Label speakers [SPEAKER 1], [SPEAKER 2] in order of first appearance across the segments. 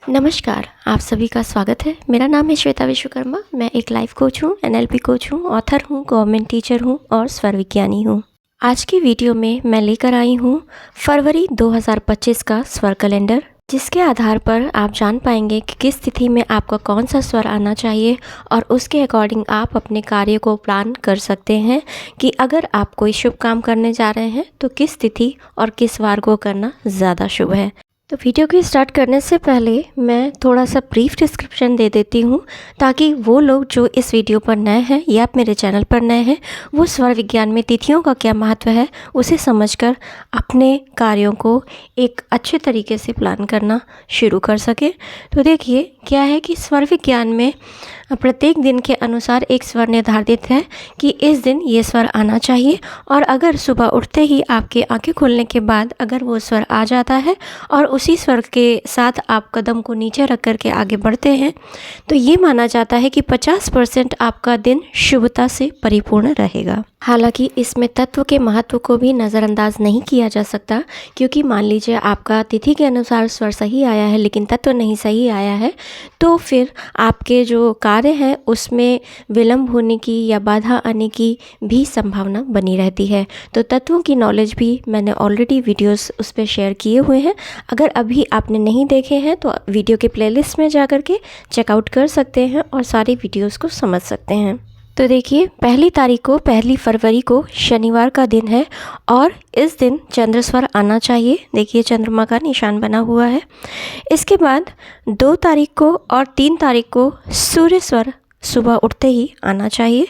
[SPEAKER 1] नमस्कार, आप सभी का स्वागत है। मेरा नाम है श्वेता विश्वकर्मा। मैं एक लाइफ कोच हूँ, एनएलपी कोच हूँ, ऑथर हूँ, गवर्नमेंट टीचर हूँ और स्वर विज्ञानी हूँ। आज की वीडियो में मैं लेकर आई हूँ फरवरी 2025 का स्वर कैलेंडर, जिसके आधार पर आप जान पाएंगे कि किस तिथि में आपका कौन सा स्वर आना चाहिए और उसके अकॉर्डिंग आप अपने कार्य को प्लान कर सकते हैं कि अगर आप कोई शुभ काम करने जा रहे हैं तो किस तिथि और किस वार को करना ज़्यादा शुभ है। तो वीडियो की स्टार्ट करने से पहले मैं थोड़ा सा ब्रीफ डिस्क्रिप्शन दे देती हूँ, ताकि वो लोग जो इस वीडियो पर नए हैं या मेरे चैनल पर नए हैं वो स्वर विज्ञान में तिथियों का क्या महत्व है उसे समझकर अपने कार्यों को एक अच्छे तरीके से प्लान करना शुरू कर सके। तो देखिए क्या है कि स्वर विज्ञान में प्रत्येक दिन के अनुसार एक स्वर निर्धारित है कि इस दिन ये स्वर आना चाहिए, और अगर सुबह उठते ही आपके आंखें खुलने के बाद अगर वो स्वर आ जाता है और उसी स्वर के साथ आप कदम को नीचे रख कर के आगे बढ़ते हैं तो ये माना जाता है कि 50% आपका दिन शुभता से परिपूर्ण रहेगा। हालांकि इसमें तत्व के महत्व को भी नज़रअंदाज नहीं किया जा सकता, क्योंकि मान लीजिए आपका तिथि के अनुसार स्वर सही आया है लेकिन तत्व नहीं सही आया है, तो फिर आपके जो कार्य हैं उसमें विलंब होने की या बाधा आने की भी संभावना बनी रहती है। तो तत्वों की नॉलेज भी मैंने ऑलरेडी वीडियोस उस पर शेयर किए हुए हैं। अगर अभी आपने नहीं देखे हैं तो वीडियो के प्लेलिस्ट में जा कर के चेकआउट कर सकते हैं और सारी वीडियोस को समझ सकते हैं। तो देखिए पहली फरवरी को शनिवार का दिन है और इस दिन चंद्र स्वर आना चाहिए। देखिए चंद्रमा का निशान बना हुआ है। इसके बाद 2 तारीख को और 3 तारीख को सूर्य स्वर सुबह उठते ही आना चाहिए।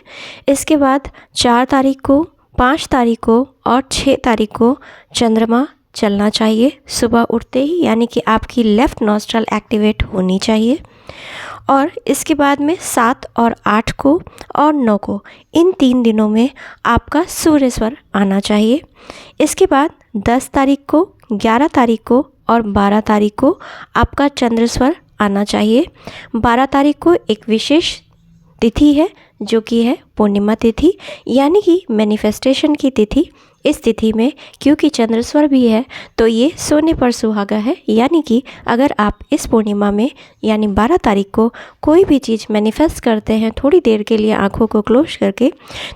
[SPEAKER 1] इसके बाद 4 तारीख को, 5 तारीख को और 6 तारीख को चंद्रमा चलना चाहिए सुबह उठते ही, यानी कि आपकी लेफ़्ट नॉस्ट्रल एक्टिवेट होनी चाहिए। और इसके बाद में 7 और 8 को और 9 को, इन 3 दिनों में आपका सूर्य स्वर आना चाहिए। इसके बाद 10 तारीख को, 11 तारीख को और 12 तारीख को आपका चंद्र स्वर आना चाहिए। 12 तारीख को एक विशेष तिथि है जो कि है पूर्णिमा तिथि, यानी कि मैनिफेस्टेशन की तिथि। इस तिथि में क्योंकि चंद्र स्वर भी है तो ये सोने पर सुहागा है, यानी कि अगर आप इस पूर्णिमा में यानी 12 तारीख को कोई भी चीज़ मैनिफेस्ट करते हैं थोड़ी देर के लिए आंखों को क्लोज करके,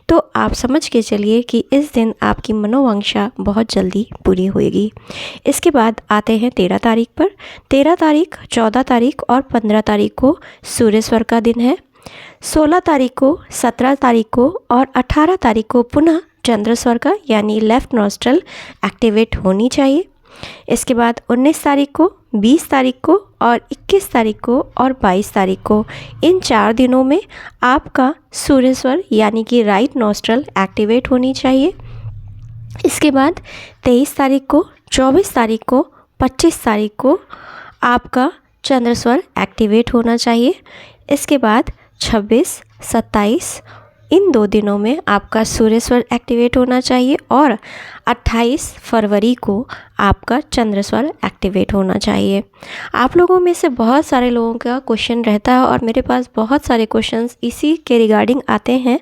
[SPEAKER 1] तो आप समझ के चलिए कि इस दिन आपकी मनोवांछा बहुत जल्दी पूरी होगी। इसके बाद आते हैं 13 तारीख पर। 13 तारीख, 14 तारीख और 15 तारीख को सूर्य स्वर का दिन है। 16 तारीख को, 17 तारीख को और 18 तारीख को पुनः चंद्र स्वर का यानी लेफ़्ट नॉस्ट्रल एक्टिवेट होनी चाहिए। इसके बाद 19 तारीख को, 20 तारीख को और 21 तारीख को और 22 तारीख को, इन 4 दिनों में आपका सूर्य स्वर यानी कि राइट नॉस्ट्रल एक्टिवेट होनी चाहिए। इसके बाद 23 तारीख को, 24 तारीख को, 25 तारीख को आपका चंद्र स्वर एक्टिवेट होना चाहिए। इसके बाद 26, 27, इन 2 दिनों में आपका सूर्य स्वर एक्टिवेट होना चाहिए और 28 फरवरी को आपका चंद्र स्वर एक्टिवेट होना चाहिए। आप लोगों में से बहुत सारे लोगों का क्वेश्चन रहता है और मेरे पास बहुत सारे क्वेश्चंस इसी के रिगार्डिंग आते हैं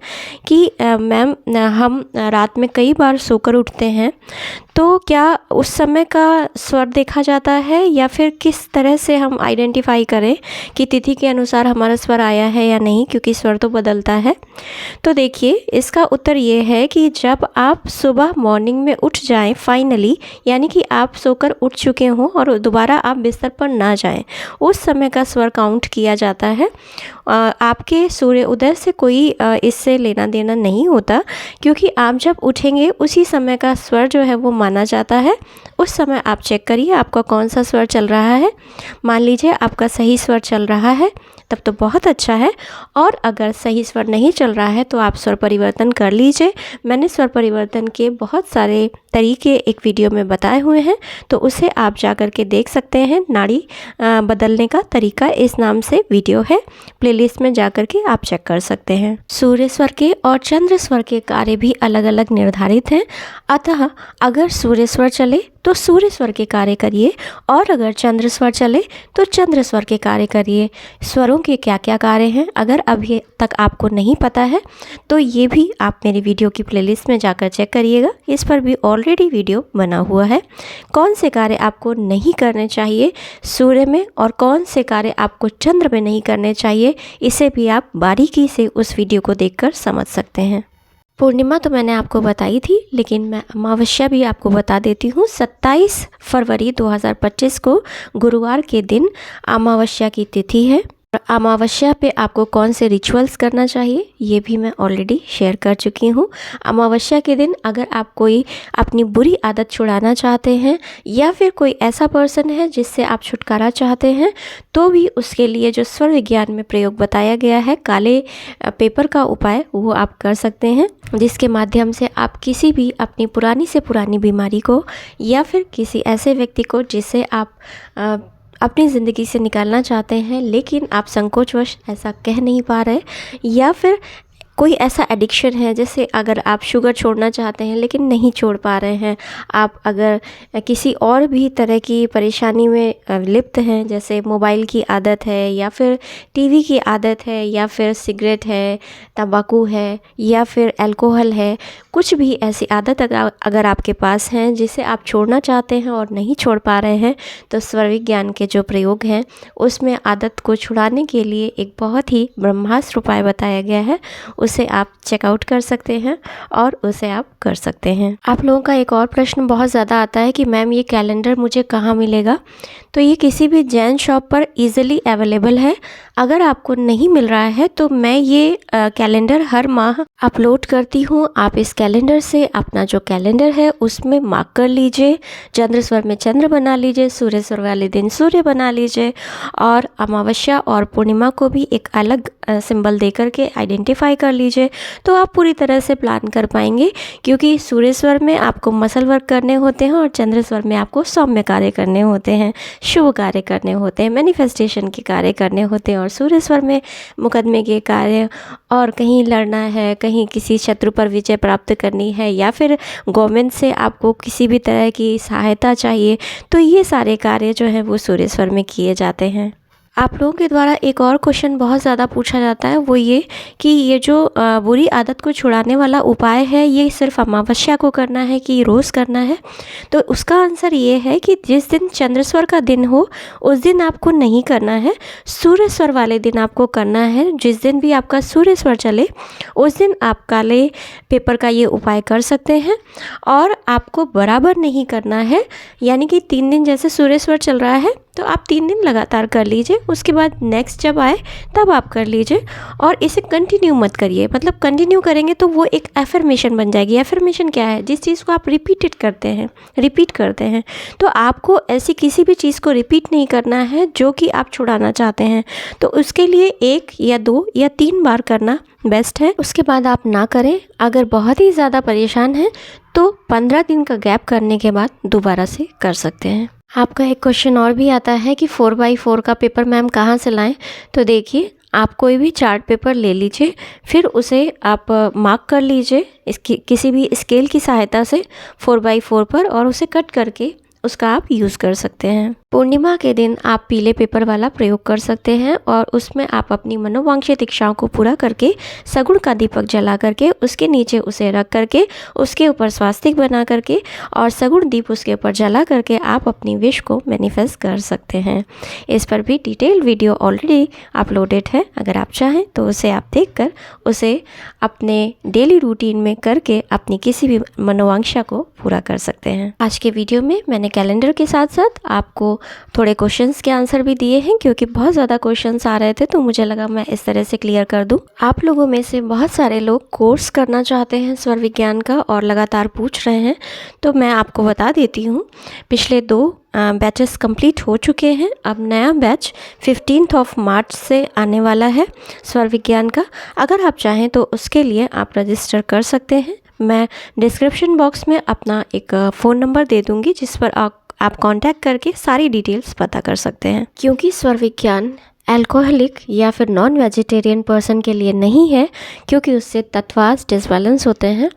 [SPEAKER 1] कि मैम हम रात में कई बार सोकर उठते हैं, तो क्या उस समय का स्वर देखा जाता है या फिर किस तरह से हम आइडेंटिफाई करें कि तिथि के अनुसार हमारा स्वर आया है या नहीं, क्योंकि स्वर तो बदलता है। तो देखिए इसका उत्तर ये है कि जब आप सुबह मॉर्निंग में उठ जाएं फाइनली, यानी कि आप सोकर उठ चुके हों और दोबारा आप बिस्तर पर ना जाएं, उस समय का स्वर काउंट किया जाता है। आपके सूर्य उदय से कोई इससे लेना देना नहीं होता, क्योंकि आप जब उठेंगे उसी समय का स्वर जो है वो माना जाता है। उस समय आप चेक करिए आपका कौन सा स्वर चल रहा है। मान लीजिए आपका सही स्वर चल रहा है तब तो बहुत अच्छा है, और अगर सही स्वर नहीं चल रहा है तो आप स्वर परिवर्तन कर लीजिए। मैंने स्वर परिवर्तन के बहुत सारे तरीके एक वीडियो में बताए हुए हैं, तो उसे आप जा कर के देख सकते हैं। नाड़ी बदलने का तरीका इस नाम से वीडियो है, प्लेलिस्ट में जा कर के आप चेक कर सकते हैं। सूर्य स्वर के और चंद्र स्वर के कार्य भी अलग अलग निर्धारित हैं, अतः अगर सूर्य स्वर चले तो सूर्य स्वर के कार्य करिए, और अगर चंद्र स्वर चले तो चंद्र स्वर के कार्य करिए। स्वरों के क्या क्या कार्य हैं अगर अभी तक आपको नहीं पता है तो ये भी आप मेरी वीडियो की प्लेलिस्ट में जाकर चेक करिएगा, इस पर भी ऑलरेडी वीडियो बना हुआ है। कौन से कार्य आपको नहीं करने चाहिए सूर्य में और कौन से कार्य आपको चंद्र में नहीं करने चाहिए, इसे भी आप बारीकी से उस वीडियो को देखकर समझ सकते हैं। पूर्णिमा तो मैंने आपको बताई थी, लेकिन मैं अमावस्या भी आपको बता देती हूँ। 27 फरवरी 2025 को गुरुवार के दिन अमावस्या की तिथि है। अमावस्या पे आपको कौन से रिचुअल्स करना चाहिए ये भी मैं ऑलरेडी शेयर कर चुकी हूँ। अमावस्या के दिन अगर आप कोई अपनी बुरी आदत छुड़ाना चाहते हैं या फिर कोई ऐसा पर्सन है जिससे आप छुटकारा चाहते हैं, तो भी उसके लिए जो स्वर विज्ञान में प्रयोग बताया गया है काले पेपर का उपाय, वो आप कर सकते हैं, जिसके माध्यम से आप किसी भी अपनी पुरानी से पुरानी बीमारी को या फिर किसी ऐसे व्यक्ति को जिससे आप अपनी ज़िंदगी से निकालना चाहते हैं लेकिन आप संकोचवश ऐसा कह नहीं पा रहे, या फिर कोई ऐसा एडिक्शन है, जैसे अगर आप शुगर छोड़ना चाहते हैं लेकिन नहीं छोड़ पा रहे हैं, आप अगर किसी और भी तरह की परेशानी में लिप्त हैं, जैसे मोबाइल की आदत है या फिर टीवी की आदत है या फिर सिगरेट है, तंबाकू है या फिर अल्कोहल है, कुछ भी ऐसी आदत अगर आपके पास हैं जिसे आप छोड़ना चाहते हैं और नहीं छोड़ पा रहे हैं, तो स्वर विज्ञान के जो प्रयोग हैं उसमें आदत को छुड़ाने के लिए एक बहुत ही ब्रह्मास्त्र उपाय बताया गया है, उसे आप चेकआउट कर सकते हैं और उसे आप कर सकते हैं। आप लोगों का एक और प्रश्न बहुत ज़्यादा आता है कि मैम ये कैलेंडर मुझे कहाँ मिलेगा? तो ये किसी भी जैन शॉप पर इजीली अवेलेबल है। अगर आपको नहीं मिल रहा है तो मैं ये कैलेंडर हर माह अपलोड करती हूँ। आप इस कैलेंडर से अपना जो कैलेंडर है उसमें मार्क कर लीजिए, चंद्र स्वर में चंद्र बना लीजिए, सूर्य स्वर वाले दिन सूर्य बना लीजिए, और अमावस्या और पूर्णिमा को भी एक अलग सिंबल दे करके आइडेंटिफाई कर लीजिए, तो आप पूरी तरह से प्लान कर पाएंगे। क्योंकि सूर्य स्वर में आपको मसल वर्क करने होते हैं और चंद्र स्वर में आपको सौम्य कार्य करने होते हैं, शुभ कार्य करने होते हैं, मैनिफेस्टेशन के कार्य करने होते हैं, और सूर्य स्वर में मुकदमे के कार्य, और कहीं लड़ना है, कहीं किसी शत्रु पर विजय प्राप्त करनी है, या फिर गवर्नमेंट से आपको किसी भी तरह की सहायता चाहिए, तो ये सारे कार्य जो हैं वो सूर्य स्वर में किए जाते हैं। आप लोगों के द्वारा एक और क्वेश्चन बहुत ज़्यादा पूछा जाता है, वो ये कि ये जो बुरी आदत को छुड़ाने वाला उपाय है ये सिर्फ अमावस्या को करना है कि रोज़ करना है? तो उसका आंसर ये है कि जिस दिन चंद्र स्वर का दिन हो उस दिन आपको नहीं करना है, सूर्य स्वर वाले दिन आपको करना है। जिस दिन भी आपका सूर्य स्वर चले उस दिन आप काले पेपर का ये उपाय कर सकते हैं, और आपको बराबर नहीं करना है, यानी कि 3 दिन जैसे सूर्य स्वर चल रहा है तो आप 3 दिन लगातार कर लीजिए, उसके बाद नेक्स्ट जब आए तब आप कर लीजिए, और इसे कंटिन्यू मत करिए। मतलब कंटिन्यू करेंगे तो वो एक एफर्मेशन बन जाएगी। एफर्मेशन क्या है? जिस चीज़ को आप रिपीट करते हैं, तो आपको ऐसी किसी भी चीज़ को रिपीट नहीं करना है जो कि आप छुड़ाना चाहते हैं। तो उसके लिए 1 या 2 या 3 बार करना बेस्ट है, उसके बाद आप ना करें। अगर बहुत ही ज़्यादा परेशान हैं तो 15 दिन का गैप करने के बाद दोबारा से कर सकते हैं। आपका एक क्वेश्चन और भी आता है कि 4x4 का पेपर मैम कहाँ से लाएं? तो देखिए, आप कोई भी चार्ट पेपर ले लीजिए, फिर उसे आप मार्क कर लीजिए इसकी किसी भी स्केल की सहायता से 4x4 पर, और उसे कट करके उसका आप यूज़ कर सकते हैं। पूर्णिमा के दिन आप पीले पेपर वाला प्रयोग कर सकते हैं, और उसमें आप अपनी मनोवांछित इच्छाओं को पूरा करके सगुण का दीपक जला करके उसके नीचे उसे रख करके उसके ऊपर स्वास्तिक बना करके और सगुण दीप उसके ऊपर जला करके आप अपनी विश को मैनिफेस्ट कर सकते हैं। इस पर भी डिटेल वीडियो ऑलरेडी अपलोडेड है, अगर आप चाहें तो उसे आप देखकर उसे अपने डेली रूटीन में करके अपनी किसी भी मनोवांछा को पूरा कर सकते हैं। आज के वीडियो में मैंने कैलेंडर के साथ साथ आपको थोड़े क्वेश्चंस के आंसर भी दिए हैं, क्योंकि बहुत ज़्यादा क्वेश्चंस आ रहे थे तो मुझे लगा मैं इस तरह से क्लियर कर दूं। आप लोगों में से बहुत सारे लोग कोर्स करना चाहते हैं स्वर विज्ञान का और लगातार पूछ रहे हैं, तो मैं आपको बता देती हूँ, पिछले 2 बैचेस कंप्लीट हो चुके हैं। अब नया बैच 15 मार्च से आने वाला है स्वर विज्ञान का। अगर आप चाहें तो उसके लिए आप रजिस्टर कर सकते हैं। मैं डिस्क्रिप्शन बॉक्स में अपना एक फ़ोन नंबर दे दूँगी जिस पर आप कांटेक्ट करके सारी डिटेल्स पता कर सकते हैं। क्योंकि स्वर विज्ञान अल्कोहलिक या फिर नॉन वेजिटेरियन पर्सन के लिए नहीं है, क्योंकि उससे तत्वास डिसबैलेंस होते हैं।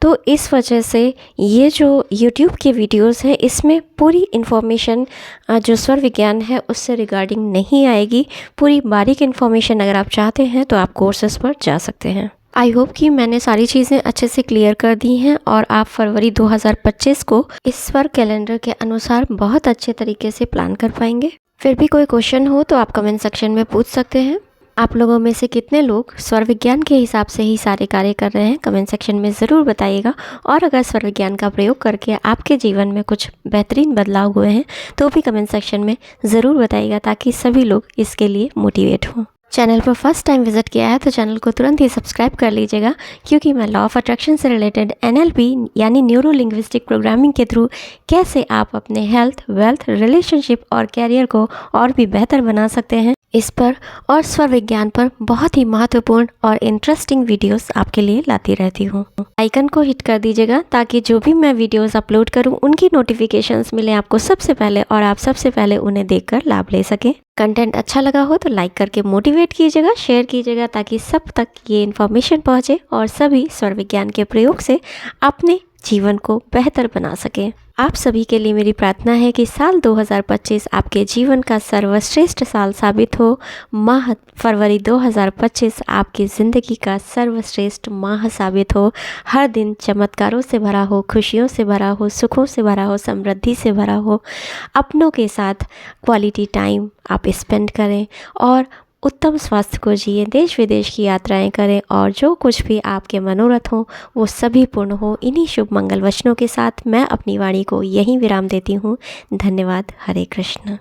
[SPEAKER 1] तो इस वजह से ये जो यूट्यूब के वीडियोस हैं, इसमें पूरी इन्फॉर्मेशन जो स्वर विज्ञान है उससे रिगार्डिंग नहीं आएगी। पूरी बारीक इन्फॉर्मेशन अगर आप चाहते हैं तो आप कोर्सेज़ पर जा सकते हैं। आई होप कि मैंने सारी चीज़ें अच्छे से क्लियर कर दी हैं और आप फरवरी 2025 को इस स्वर कैलेंडर के अनुसार बहुत अच्छे तरीके से प्लान कर पाएंगे। फिर भी कोई क्वेश्चन हो तो आप कमेंट सेक्शन में पूछ सकते हैं। आप लोगों में से कितने लोग स्वर विज्ञान के हिसाब से ही सारे कार्य कर रहे हैं, कमेंट सेक्शन में ज़रूर बताइएगा। और अगर स्वर विज्ञान का प्रयोग करके आपके जीवन में कुछ बेहतरीन बदलाव हुए हैं तो भी कमेंट सेक्शन में ज़रूर बताइएगा, ताकि सभी लोग इसके लिए मोटिवेट हों। चैनल पर फर्स्ट टाइम विजिट किया है तो चैनल को तुरंत ही सब्सक्राइब कर लीजिएगा, क्योंकि मैं लॉ ऑफ अट्रैक्शन से रिलेटेड NLP यानी न्यूरो लिंग्विस्टिक प्रोग्रामिंग के थ्रू कैसे आप अपने हेल्थ, वेल्थ, रिलेशनशिप और कैरियर को और भी बेहतर बना सकते हैं, इस पर और स्वर विज्ञान पर बहुत ही महत्वपूर्ण और इंटरेस्टिंग वीडियोस आपके लिए लाती रहती हूँ। आइकन को हिट कर दीजिएगा ताकि जो भी मैं वीडियोस अपलोड करूँ उनकी नोटिफिकेशंस मिले आपको सबसे पहले, और आप सबसे पहले उन्हें देखकर लाभ ले सकें। कंटेंट अच्छा लगा हो तो लाइक करके मोटिवेट कीजिएगा, शेयर कीजिएगा, ताकि सब तक ये इन्फॉर्मेशन पहुँचे और सभी स्वर विज्ञान के प्रयोग से अपने जीवन को बेहतर बना सकें। आप सभी के लिए मेरी प्रार्थना है कि साल 2025 आपके जीवन का सर्वश्रेष्ठ साल साबित हो। माह फरवरी 2025 आपकी ज़िंदगी का सर्वश्रेष्ठ माह साबित हो। हर दिन चमत्कारों से भरा हो, खुशियों से भरा हो, सुखों से भरा हो, समृद्धि से भरा हो। अपनों के साथ क्वालिटी टाइम आप स्पेंड करें और उत्तम स्वास्थ्य को जिए, देश विदेश की यात्राएं करें और जो कुछ भी आपके मनोरथ हों वो सभी पूर्ण हो। इन्हीं शुभ मंगल वचनों के साथ मैं अपनी वाणी को यहीं विराम देती हूँ। धन्यवाद। हरे कृष्ण।